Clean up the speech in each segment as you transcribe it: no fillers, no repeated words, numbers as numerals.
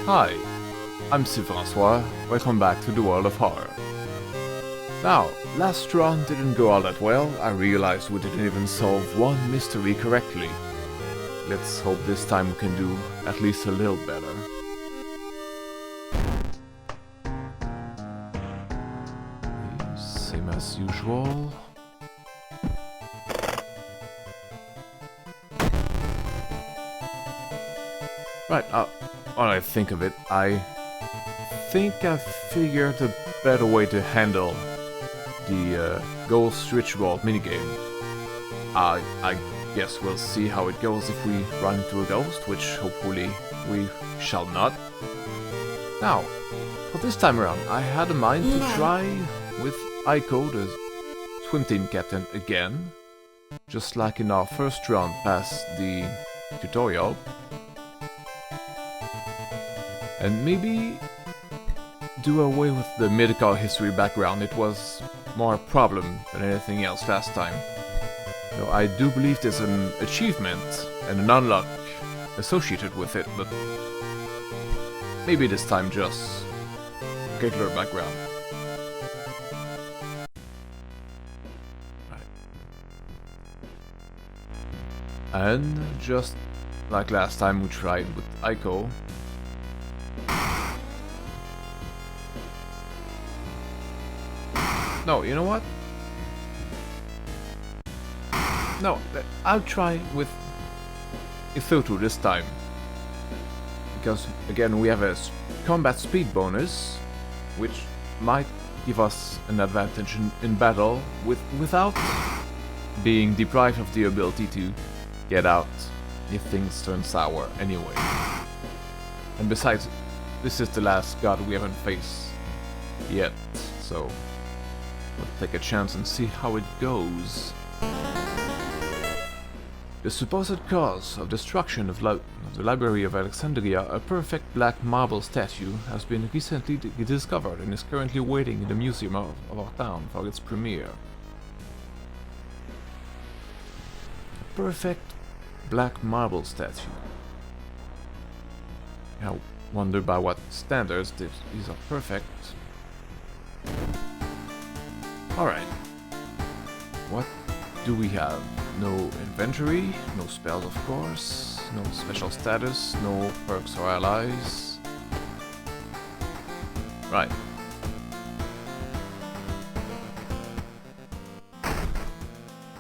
Hi, I'm Francois. Welcome back to the world of horror. Now, last run didn't go all that well. I realized we didn't even solve one mystery correctly. Let's hope this time we can do at least a little better. Same as usual. Right, when I think of it, I think I figured a better way to handle the Ghost Ritual minigame. I guess we'll see how it goes if we run into a ghost, which hopefully we shall not. Now, for this time around, I had in mind to try with Aiko, the swim team captain, again. Just like in our first run past the tutorial. And maybe do away with the medical history background. It was more a problem than anything else last time. Though I do believe there's an achievement and an unlock associated with it, but maybe this time just regular background. Right. And just like last time we tried with Aiko, no, you know what? No, I'll try with Ithotu this time. Because, again, we have a combat speed bonus, which might give us an advantage in battle without being deprived of the ability to get out if things turn sour anyway. And besides, this is the last god we haven't faced yet, so we'll take a chance and see how it goes. The supposed cause of destruction of the Library of Alexandria, a perfect black marble statue, has been recently discovered and is currently waiting in the museum of our town for its premiere. A perfect black marble statue. I wonder by what standards these are perfect. Alright. What do we have? No inventory, no spells of course, no special status, no perks or allies. Right.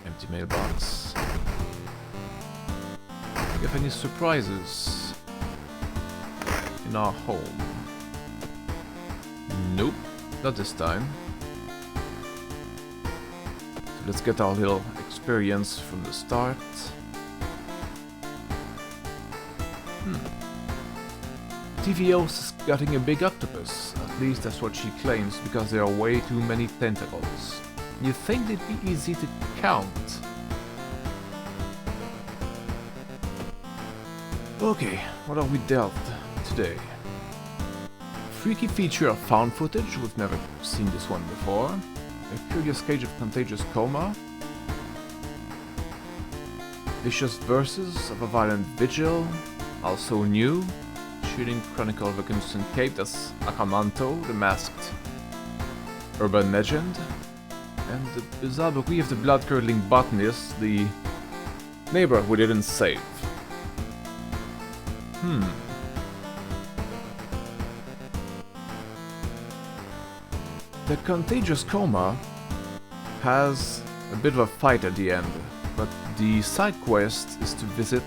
Empty mailbox. Do you have any surprises in our home? Nope, not this time. Let's get our little experience from the start. TVO's is getting a big octopus, at least that's what she claims, because there are way too many tentacles. You'd think they'd be easy to count. Okay, what are we dealt today? Freaky feature of found footage, we've never seen this one before. A curious cage of contagious coma. Vicious verses of a violent vigil, also new. Shooting Chronicle of a Crimson Cape, that's Akamanto, the masked urban legend. And the bizarre bouquet of the blood-curdling botanist, the neighbor we didn't save. The contagious coma has a bit of a fight at the end, but the side quest is to visit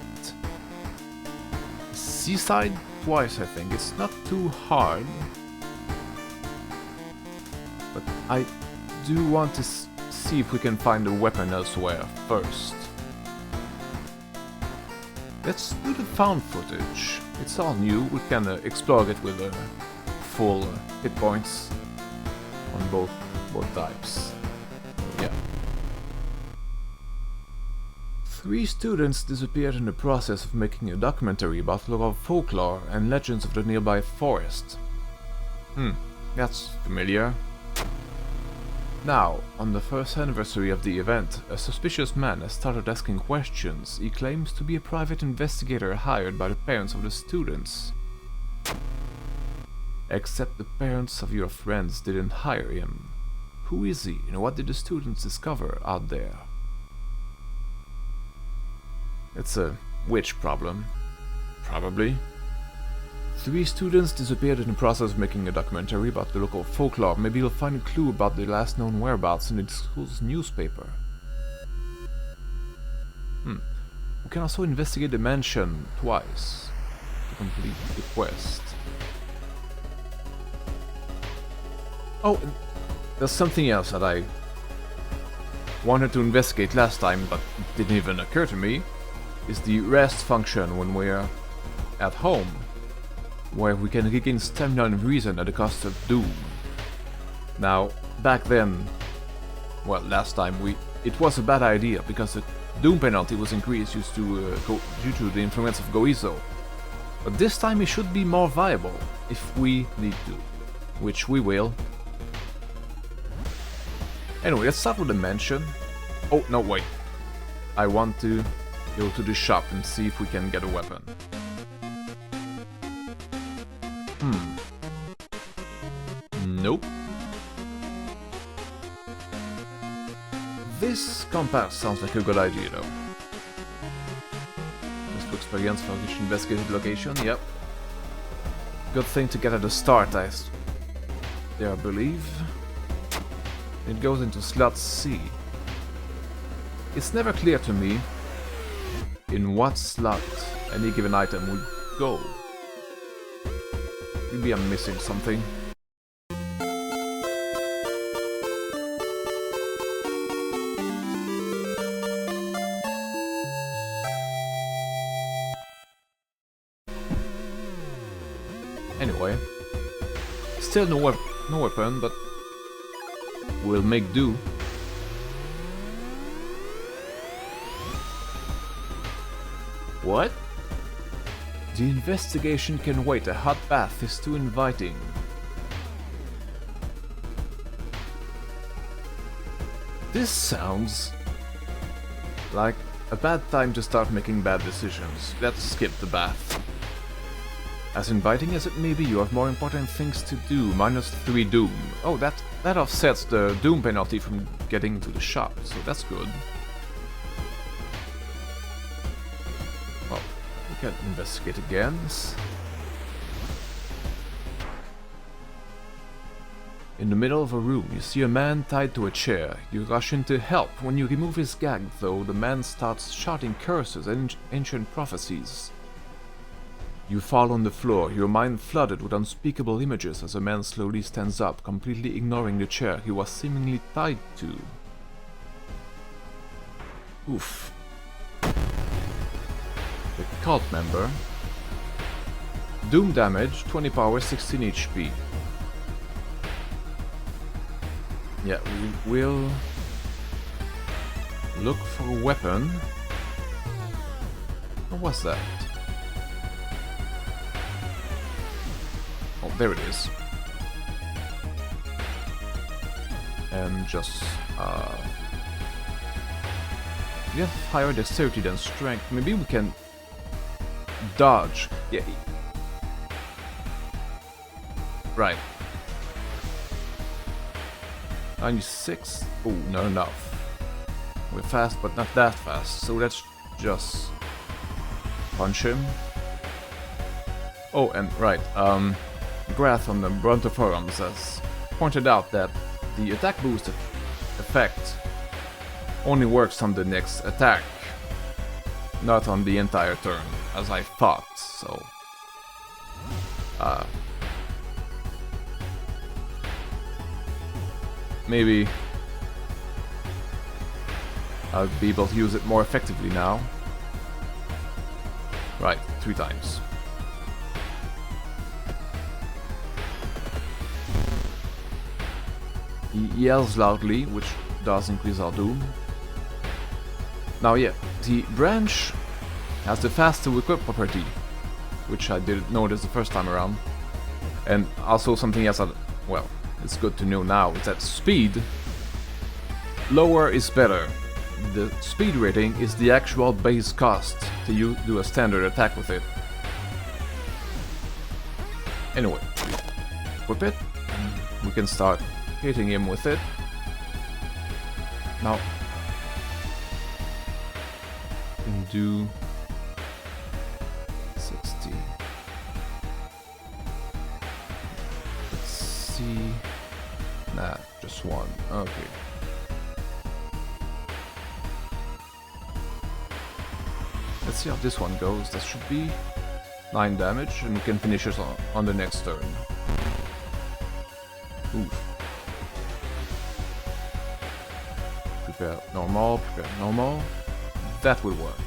Seaside twice, I think. It's not too hard, but I do want to see if we can find a weapon elsewhere first. Let's do the found footage. It's all new, we can explore it with full hit points on both types. So, yeah. 3 students disappeared in the process of making a documentary about local folklore and legends of the nearby forest. That's familiar. Now, on the first anniversary of the event, a suspicious man has started asking questions. He claims to be a private investigator hired by the parents of the students. Except the parents of your friends didn't hire him. Who is he, and what did the students discover out there? It's a witch problem. Probably. 3 students disappeared in the process of making a documentary about the local folklore. Maybe you'll find a clue about the last known whereabouts in the school's newspaper. We can also investigate the mansion twice to complete the quest. Oh, there's something else that I wanted to investigate last time, but it didn't even occur to me. Is the rest function when we're at home, where we can regain stamina and reason at the cost of doom. Now, back then, well, last time, it was a bad idea because the doom penalty was increased due to the influence of Goizo. But this time it should be more viable if we need to, which we will. Anyway, let's start with the mansion. Oh, no, wait. I want to go to the shop and see if we can get a weapon. Nope. This compass sounds like a good idea, though. Just to experience for each investigated location, yep. Good thing to get at the start, I believe. It goes into slot C. It's never clear to me in what slot any given item would go. Maybe I'm missing something. Anyway, still no weapon, but we'll make do. What? The investigation can wait, a hot bath is too inviting. This sounds like a bad time to start making bad decisions. Let's skip the bath. As inviting as it may be, you have more important things to do. -3 doom. Oh, that offsets the doom penalty from getting to the shop, so that's good. Well, we can investigate again. In the middle of a room, you see a man tied to a chair. You rush in to help. When you remove his gag, though, the man starts shouting curses and ancient prophecies. You fall on the floor, your mind flooded with unspeakable images as a man slowly stands up, completely ignoring the chair he was seemingly tied to. Oof. The cult member. Doom damage, 20 power, 16 HP. Yeah, we will look for a weapon. What was that? Oh, there it is. And just, we have higher dexterity than strength. Maybe we can dodge. Yeah. Right. 96. Oh, not enough. We're fast, but not that fast. So let's just punch him. Oh, and right. Grath on the Brontoforums has pointed out that the attack boost effect only works on the next attack, not on the entire turn, as I thought, so... maybe I'll be able to use it more effectively now. Right, 3 times. He yells loudly, which does increase our doom. Now yeah, the branch has the fast to equip property, which I didn't notice the first time around. And also something else that, well, it's good to know now, is that speed, lower is better. The speed rating is the actual base cost to do a standard attack with it. Anyway, equip it. We can start hitting him with it. Now, we can do 60. Let's see. Nah, just one. Okay. Let's see how this one goes. That should be 9 damage, and we can finish it on the next turn. Oof. Prepare normal, prepare normal. That will work.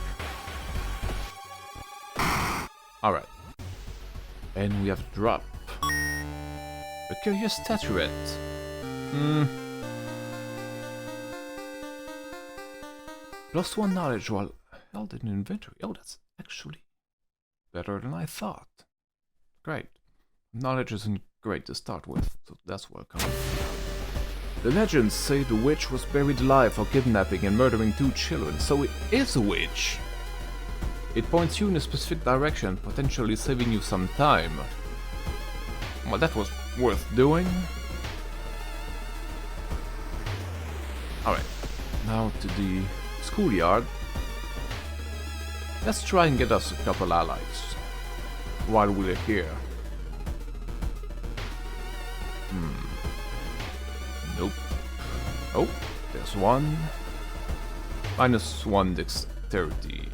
Alright. And we have a drop. A curious statuette. Lost 1 knowledge while held in inventory. Oh, that's actually better than I thought. Great. Knowledge isn't great to start with, so that's welcome. The legends say the witch was buried alive for kidnapping and murdering 2 children, so it is a witch. It points you in a specific direction, potentially saving you some time. Well, that was worth doing. Alright, now to the schoolyard. Let's try and get us a couple allies while we're here. Nope. Oh, there's one. -1 dexterity.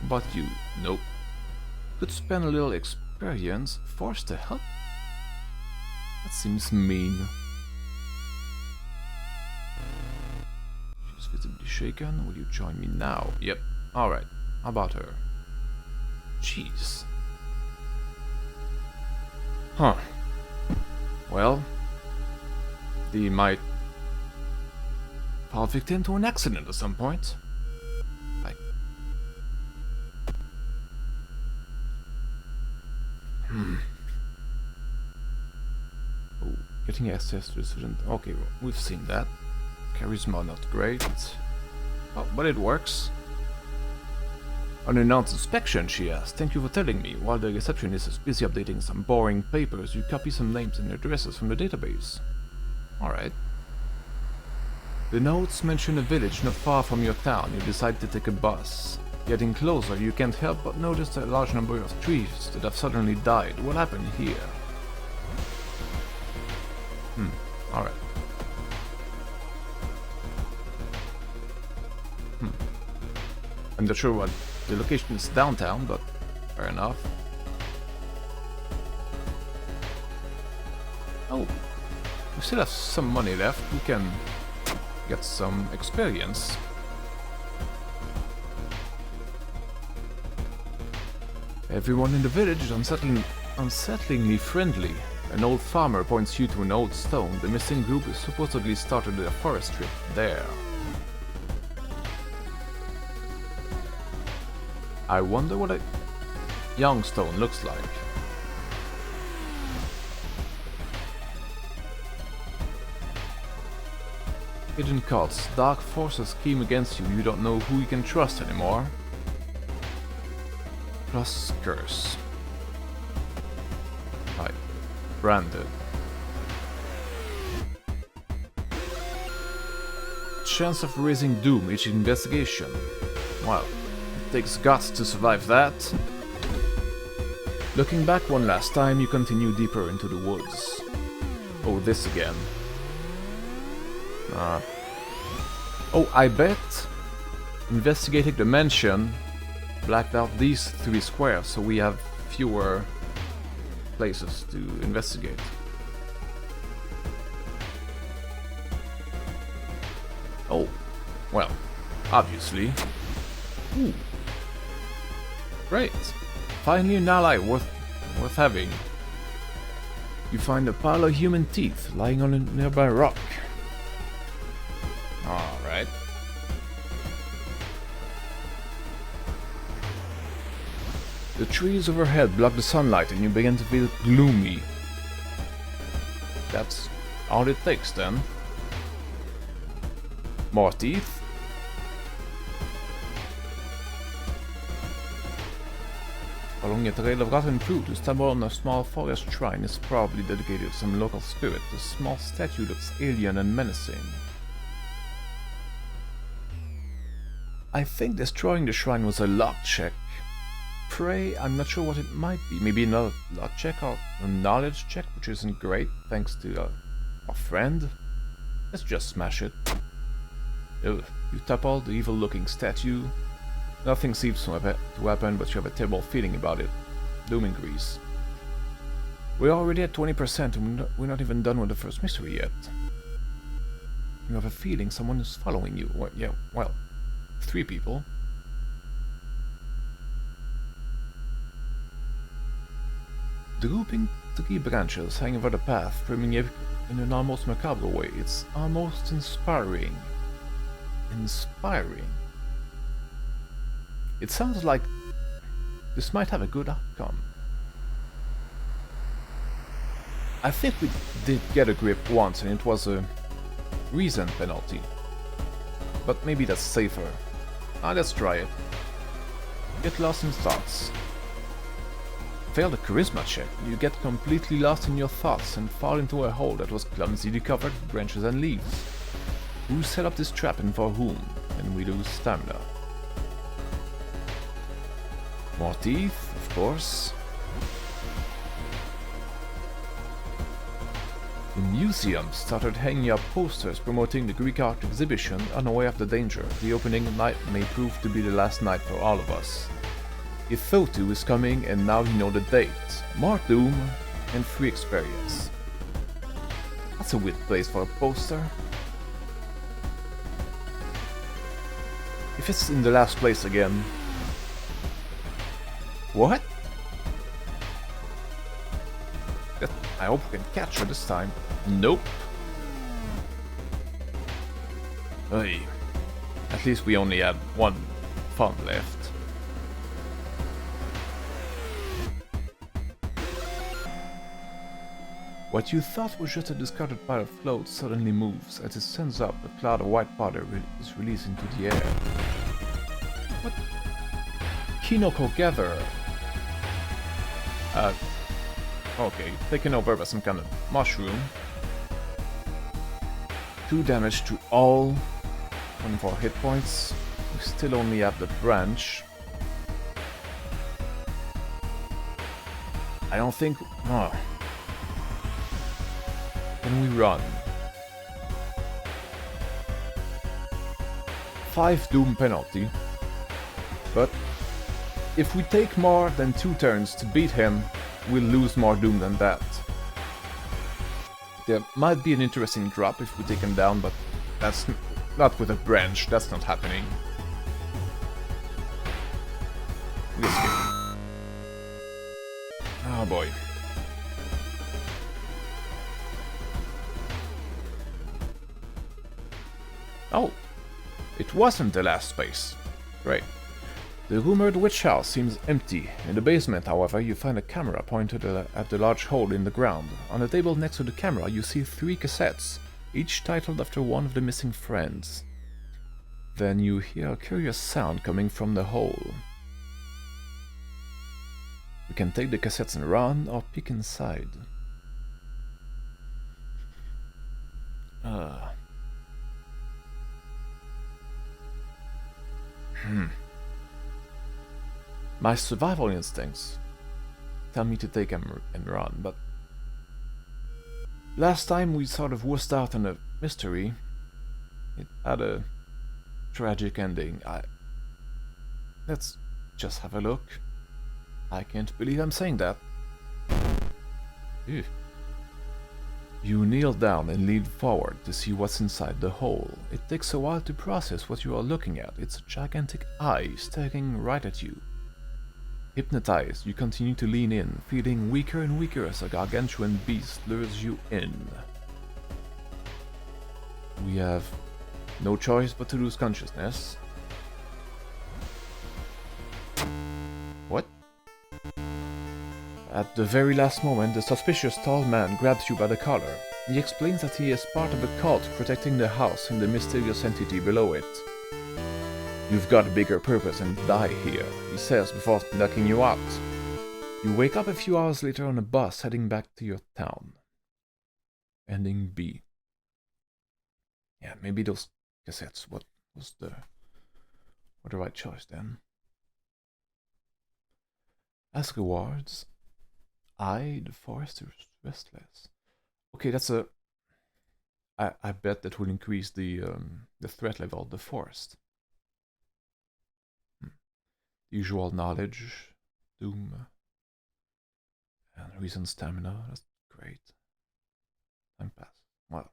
But you, nope. Could spend a little experience. Forced to help? That seems mean. She's visibly shaken. Will you join me now? Yep. Alright. How about her? Jeez. Huh. Well, they might fall victim to an accident at some point. Like, Oh, getting access to the student. Okay, well, we've seen that. Charisma not great. Oh, but it works. Unannounced inspection, she asked. Thank you for telling me. While the receptionist is busy updating some boring papers, you copy some names and addresses from the database. Alright. The notes mention a village not far from your town. You decide to take a bus. Getting closer, you can't help but notice a large number of trees that have suddenly died. What happened here? Alright. I'm not sure what the location is downtown, but fair enough. Oh, we still have some money left. We can get some experience. Everyone in the village is unsettlingly friendly. An old farmer points you to an old stone. The missing group is supposedly started a forest trip there. I wonder what a young stone looks like. Hidden cults. Dark forces scheme against you. You don't know who you can trust anymore. Plus curse. Right. Branded. Chance of raising doom each investigation. Well, it takes guts to survive that. Looking back one last time, you continue deeper into the woods. Oh, this again. Oh, I bet investigating the mansion blacked out these 3 squares, so we have fewer places to investigate. Oh, well, obviously. Ooh. Great. Finally an ally worth having. You find a pile of human teeth lying on a nearby rock. Alright. The trees overhead block the sunlight and you begin to feel gloomy. That's all it takes then. More teeth. Following a trail of rotten fruit, you stumble on a small forest shrine. It's probably dedicated to some local spirit. The small statue looks alien and menacing. I think destroying the shrine was a luck check. Pray, I'm not sure what it might be. Maybe another luck check or a knowledge check, which isn't great, thanks to our friend. Let's just smash it. Ugh, you topple the evil-looking statue. Nothing seems to happen, but you have a terrible feeling about it. Doom increase. We're already at 20% and we're not even done with the first mystery yet. You have a feeling someone is following you. Well, 3 people. Drooping tree branches hang over the path, framing it in an almost macabre way. It's almost inspiring. It sounds like this might have a good outcome. I think we did get a grip once and it was a reason penalty. But maybe that's safer. Let's try it. Get lost in thoughts. Fail the charisma check. You get completely lost in your thoughts and fall into a hole that was clumsily covered with branches and leaves. Who set up this trap and for whom? And we lose stamina. More teeth, of course. The museum started hanging up posters promoting the Greek art exhibition, unaware of the danger. The opening night may prove to be the last night for all of us. Ithotu is coming and now you know the date. More Doom and free experience. That's a weird place for a poster. If it's in the last place again... What? I hope we can catch her this time. Nope. Hey. At least we only had 1 fun left. What you thought was just a discarded pile of float suddenly moves. As it stands up, a cloud of white powder is released into the air. What? Kinoko Gather. Okay, taken over by some kind of mushroom. 2 damage to all. 24 hit points. We still only have the branch. I don't think... Oh. Can we run? 5 Doom penalty. But if we take more than 2 turns to beat him, we'll lose more Doom than that. There might be an interesting drop if we take him down, but that's not with a branch, that's not happening. We escape. Oh boy. Oh, it wasn't the last space. Great. The rumored witch house seems empty. In the basement, however, you find a camera pointed at the large hole in the ground. On the table next to the camera, you see 3 cassettes, each titled after one of the missing friends. Then you hear a curious sound coming from the hole. You can take the cassettes and run, or peek inside. My survival instincts tell me to take him and run, but last time we sort of wussed out on a mystery. It had a tragic ending. Let's just have a look. I can't believe I'm saying that. Ew. You kneel down and lean forward to see what's inside the hole. It takes a while to process what you are looking at. It's a gigantic eye staring right at you. Hypnotized, you continue to lean in, feeling weaker and weaker as a gargantuan beast lures you in. We have no choice but to lose consciousness. What? At the very last moment, the suspicious tall man grabs you by the collar. He explains that he is part of a cult protecting the house and the mysterious entity below it. You've got a bigger purpose and die here, he says before knocking you out. You wake up a few hours later on a bus heading back to your town. Ending B. Yeah, maybe those cassettes. What was the right choice then? As rewards, the forester's restless. Okay, that's a. I bet that will increase the threat level of the forest. Usual knowledge, doom, and reason stamina. That's great. Time pass. Well.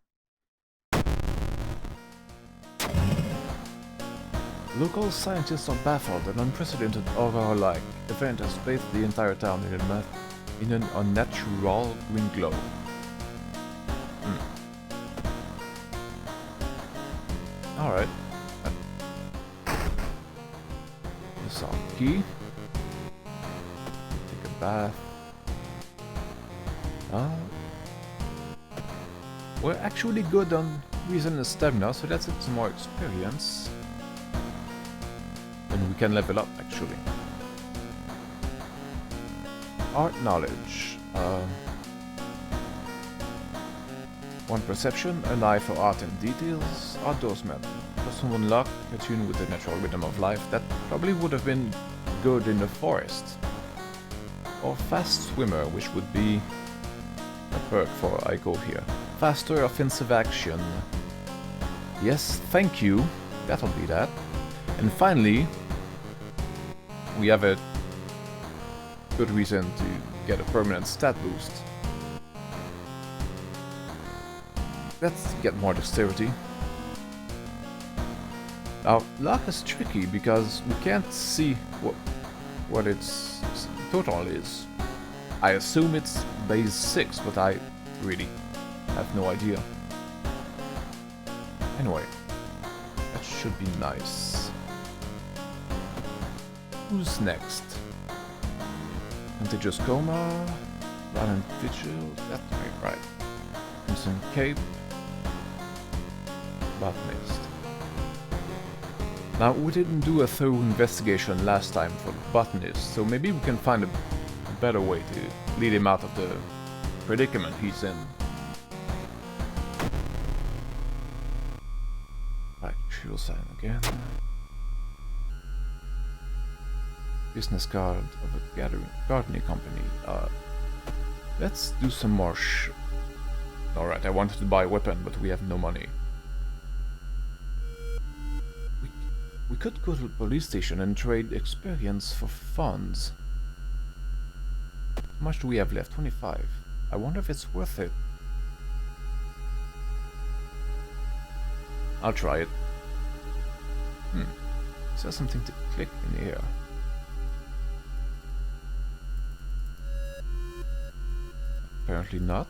Local scientists are baffled. An unprecedented aurora-like event has bathed the entire town in an unnatural green glow. Alright. This is our key. Take a bath. We're actually good on reason and stamina, so that's it, some more experience. And we can level up, actually. Art knowledge. 1 perception, an eye for art and details, outdoorsman. +1 luck, attuned with the natural rhythm of life. That probably would have been good in the forest. Or fast swimmer, which would be a perk for I go here. Faster offensive action. Yes, thank you. That'll be that. And finally, we have a good reason to get a permanent stat boost. Let's get more dexterity. Now, luck is tricky because we can't see what its total is. I assume it's base 6, but I really have no idea. Anyway, that should be nice. Who's next? Contagious Coma, Violent Vigil, that's right. Crimson Cape, Botanist. Now, we didn't do a thorough investigation last time for the Botanist, so maybe we can find a better way to lead him out of the predicament he's in. Right, fuel sign again. Business card of a gardening company. Let's do some more Alright, I wanted to buy a weapon, but we have no money. We could go to the police station and trade experience for funds. How much do we have left? 25. I wonder if it's worth it. I'll try it. Is there something to click in here? Apparently not.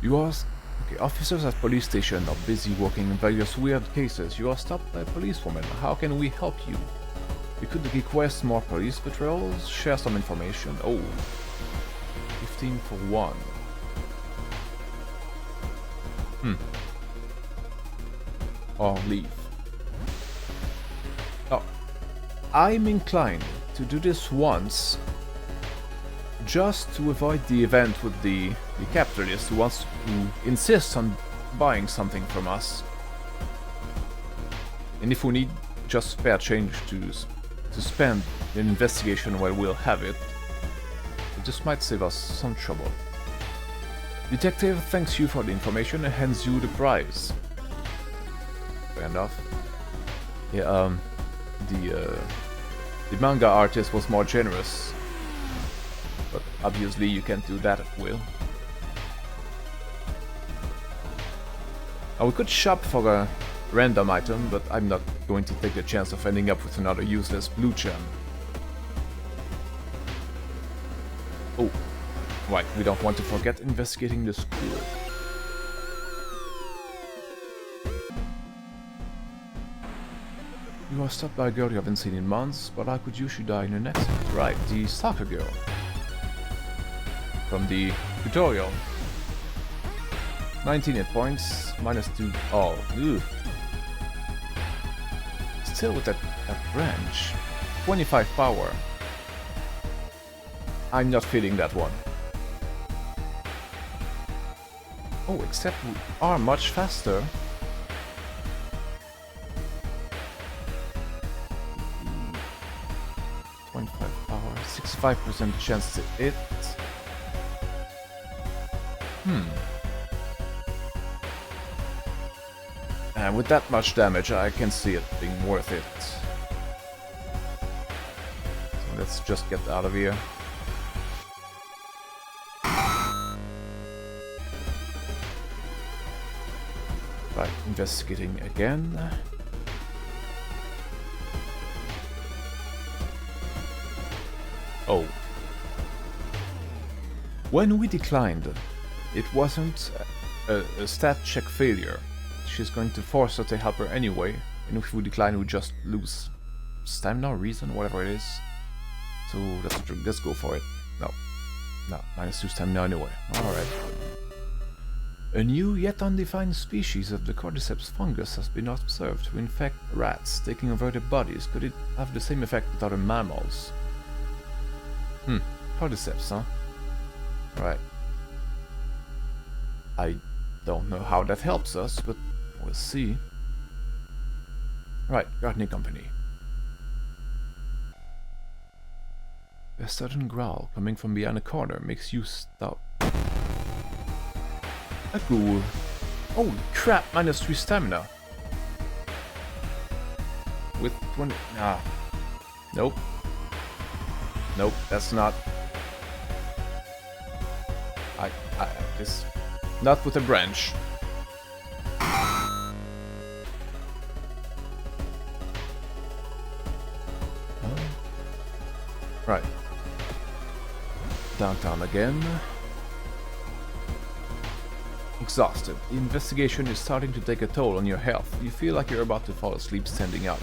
You are... Okay, officers at police station are busy working on various weird cases. You are stopped by a policewoman. How can we help you? We could request more police patrols, share some information. Oh, 15 for 1. Or leave. Oh, I'm inclined to do this once, just to avoid the event with the capitalist who insists on buying something from us. And if we need just spare change to spend in investigation, well, we'll have it. It just might save us some trouble. Detective thanks you for the information and hands you the prize. Fair enough. Yeah, the manga artist was more generous. But obviously you can't do that at will. Now we could shop for a random item, but I'm not going to take the chance of ending up with another useless blue gem. Oh, right, we don't want to forget investigating the school. You are stopped by a girl you haven't seen in months, but I could use you die in an accident. Right, the soccer girl. From the tutorial. 19 hit points, -2 all. Ugh. Still with that branch. 25 power. I'm not feeling that one. Oh, except we are much faster. Power, 65% chance to hit. And with that much damage, I can see it being worth it. So let's just get out of here. Right, investigating again. Oh. When we declined, it wasn't a stat check failure. She's going to force us to help her anyway, and if we decline, we just lose stamina, reason, whatever it is. So let's go for it. No, -2 stamina anyway. Alright. A new yet undefined species of the cordyceps fungus has been observed to infect rats, taking over their bodies. Could it have the same effect with other mammals? Cordyceps, huh? Right. I don't know how that helps us, but we'll see. Right, gardening company. A sudden growl coming from behind a corner makes you stop. A ghoul. Holy crap, -3 stamina. With 20... Nah. Nope. Nope, that's not... this... Not with a branch. Right. Downtown again. Exhausted. The investigation is starting to take a toll on your health. You feel like you're about to fall asleep standing up.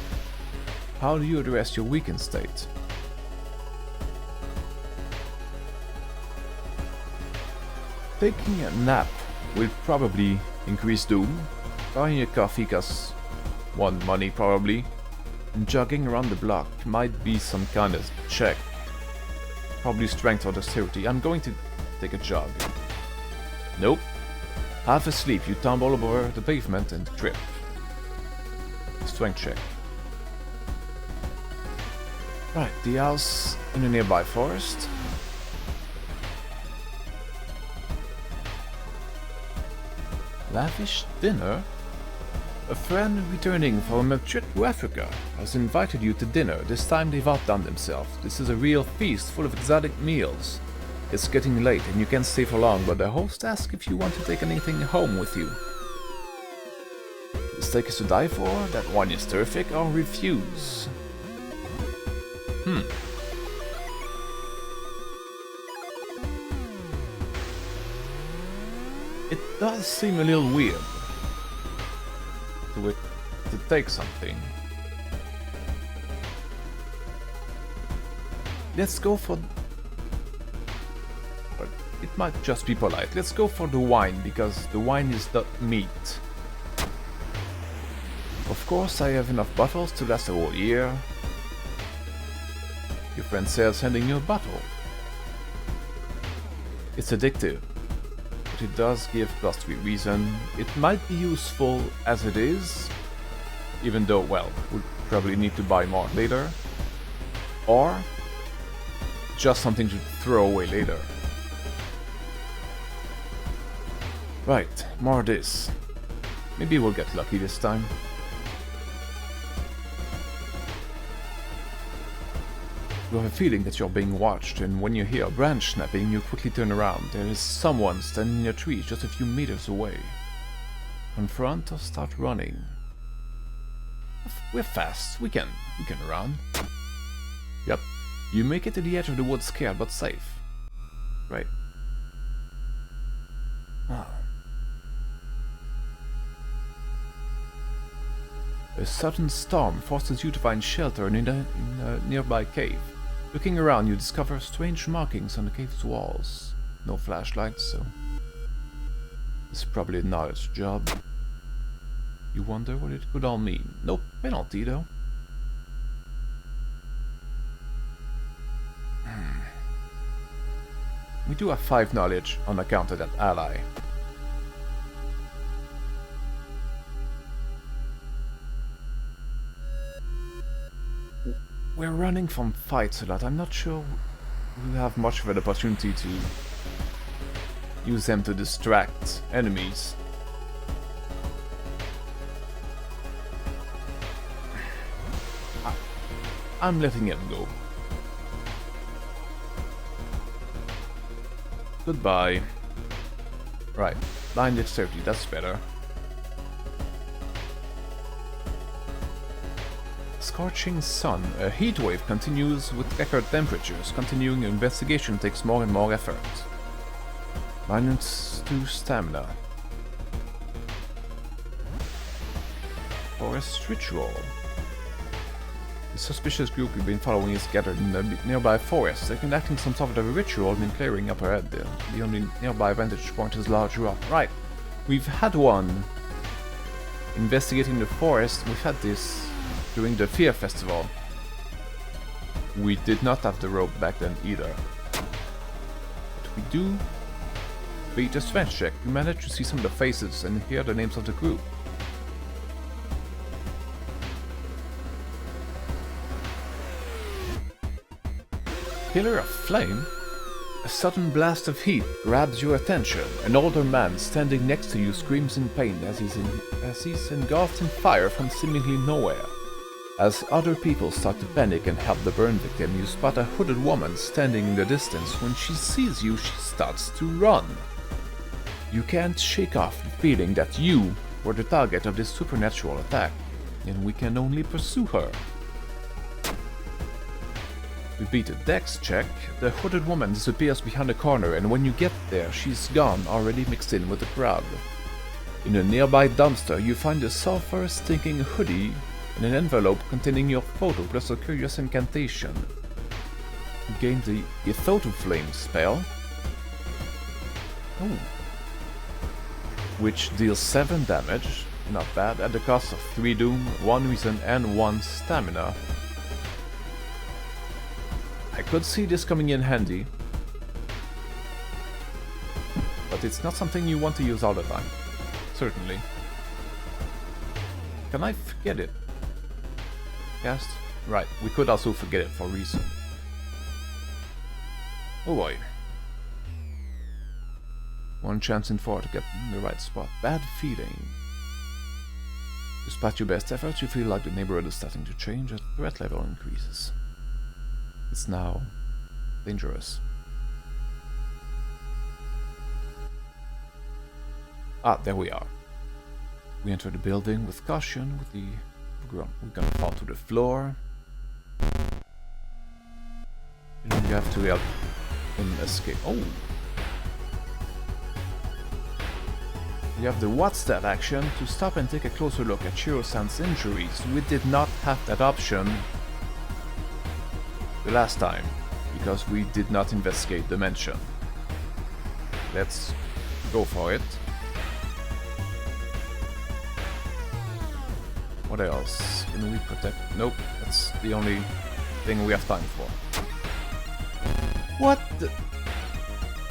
How do you address your weakened state? Taking a nap will probably increase doom. Buying a coffee costs 1 money probably. And jogging around the block might be some kind of check. Probably strength or dexterity. I'm going to take a jog. Nope. Half asleep, you tumble over the pavement and trip. Strength check. Right, the house in a nearby forest. Lavish dinner? A friend returning from a trip to Africa has invited you to dinner. This time they've outdone themselves. This is a real feast full of exotic meals. It's getting late and you can't stay for long, but the host asks if you want to take anything home with you. The steak is to die for, that wine is terrific, or refuse. It does seem a little weird to take something. Let's go for... But it might just be polite. Let's go for the wine, because the wine is the meat. Of course, I have enough bottles to last a whole year. Your friend says handing you a bottle. It's addictive. It does give +3 reason. It might be useful as it is, even though, well, we'll probably need to buy more later. Or just something to throw away later. Right, more of this. Maybe we'll get lucky this time. You have a feeling that you're being watched, and when you hear a branch snapping, you quickly turn around. There is someone standing in a tree just a few meters away. Confront or start running? We're fast. We can run. Yep. You make it to the edge of the woods scared but safe. Right. Ah. A sudden storm forces you to find shelter in a nearby cave. Looking around, you discover strange markings on the cave's walls. No flashlights, so it's probably a knowledge job. You wonder what it could all mean. No penalty, though. We do have 5 knowledge on account of that ally. We're running from fights a lot. I'm not sure we have much of an opportunity to use them to distract enemies. I'm letting him go. Goodbye. Right, 930, that's better. Scorching sun. A heat wave continues with record temperatures. Continuing investigation takes more and more effort. -2 stamina. Forest ritual. The suspicious group we've been following is gathered in the nearby forest. They're conducting some sort of a ritual in clearing up ahead. The only nearby vantage point is large rock. Right, we've had one. Investigating the forest, we've had this during the Fear Festival. We did not have the rope back then either. But we do beat a strength check. We managed to see some of the faces and hear the names of the group. Pillar of Flame? A sudden blast of heat grabs your attention. An older man standing next to you screams in pain as he's engulfed in fire from seemingly nowhere. As other people start to panic and help the burn victim, you spot a hooded woman standing in the distance. When she sees you, she starts to run. You can't shake off the feeling that you were the target of this supernatural attack, and we can only pursue her. We beat a dex check. The hooded woman disappears behind a corner, and when you get there, she's gone, already mixed in with the crowd. In a nearby dumpster, you find a sulfur-stinking hoodie and an envelope containing your photo plus a curious incantation. You gain the Ethotoflame spell, which deals 7 damage, not bad, at the cost of 3 doom, 1 reason and 1 stamina. I could see this coming in handy, but it's not something you want to use all the time. Certainly. Can I forget it? Cast? Right, we could also forget it for reason. Oh boy. 1 chance in 4 to get in the right spot. Bad feeling. Despite your best efforts, you feel like the neighborhood is starting to change as the threat level increases. It's now dangerous. Ah, there we are. We enter the building with caution. We're gonna fall to the floor. And you have to help him escape. Oh! You have the What's That action to stop and take a closer look at Shiro-san's injuries. We did not have that option the last time, because we did not investigate the mansion. Let's go for it. What else? Can we protect? Nope, that's the only thing we have time for. What the?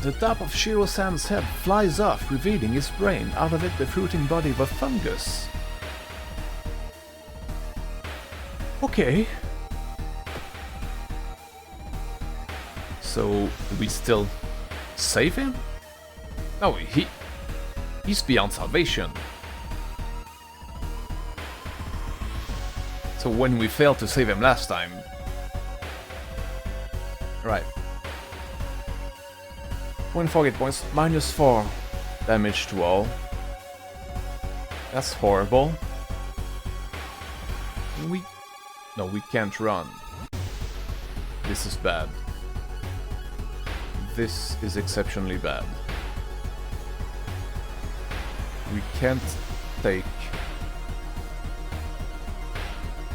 The top of Shiro-san's head flies off, revealing his brain, out of it the fruiting body of a fungus. Okay. So, do we still save him? No, he's beyond salvation. So when we failed to save him last time... Right. 0.4 hit points, -4 damage to all. That's horrible. No, we can't run. This is bad. This is exceptionally bad. We can't take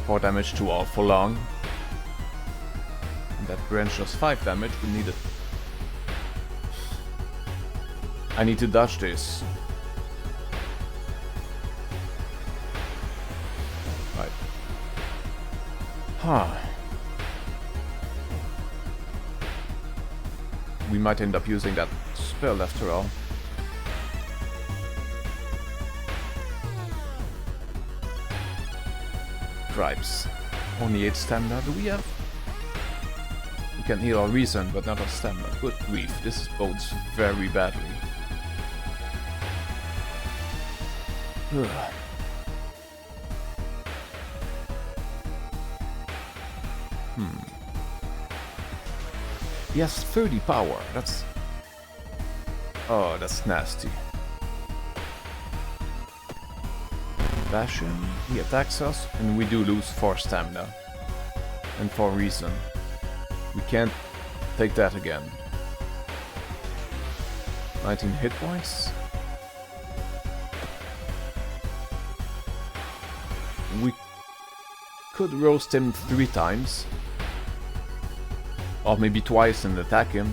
4 damage to all for long. And that branch does 5 damage, we need it. I need to dodge this. Right. Huh. we might end up using that spell after all. Tribes. Only 8 stamina. Do we have? We can heal our reason, but not our stamina. Good grief, this bodes very badly. Ugh. He has 30 power. That's... Oh, that's nasty. Bastion. He attacks us, and we do lose 4 stamina. And 4 reason. We can't take that again. 19 hit points. We could roast him 3 times. Or maybe twice and attack him.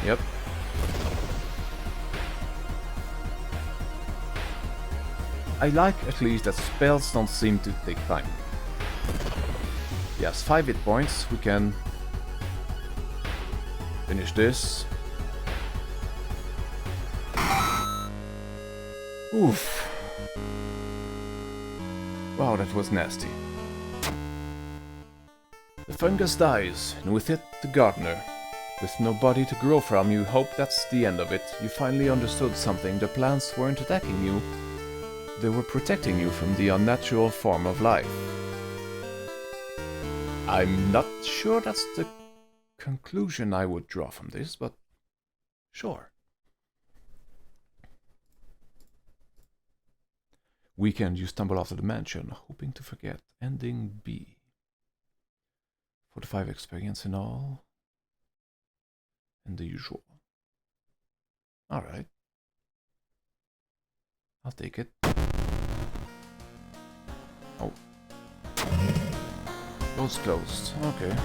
Yep. I like at least that spells don't seem to take time. He has 5 hit points. We can finish this. Oof. Wow, that was nasty. The fungus dies, and with it, the gardener. With no body to grow from, you hope that's the end of it. You finally understood something. The plants weren't attacking you. They were protecting you from the unnatural form of life. I'm not sure that's the conclusion I would draw from this, but sure. Weekend, you stumble off the mansion, hoping to forget. Ending B. 45 experience in all. And the usual. Alright. I'll take it. Oh. Door's closed. Okay.